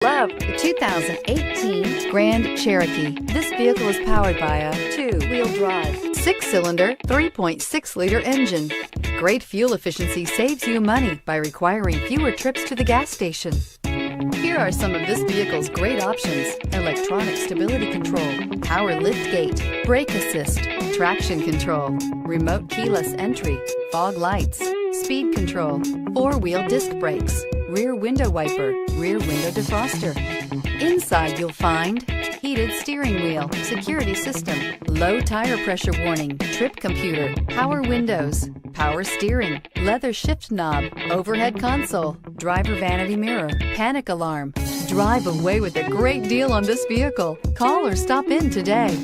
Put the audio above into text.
Love the 2018 Grand Cherokee. This vehicle is powered by a two-wheel drive, 6-cylinder, 3.6-liter engine. Great fuel efficiency saves you money by requiring fewer trips to the gas station. Here are some of this vehicle's great options: electronic stability control, power liftgate, brake assist, traction control, remote keyless entry, fog lights, speed control, four-wheel disc brakes, rear window wiper, rear window defroster. Inside you'll find heated steering wheel, security system, low tire pressure warning, trip computer, power windows, power steering, leather shift knob, overhead console, driver vanity mirror, panic alarm. Drive away with a great deal on this vehicle. Call or stop in today.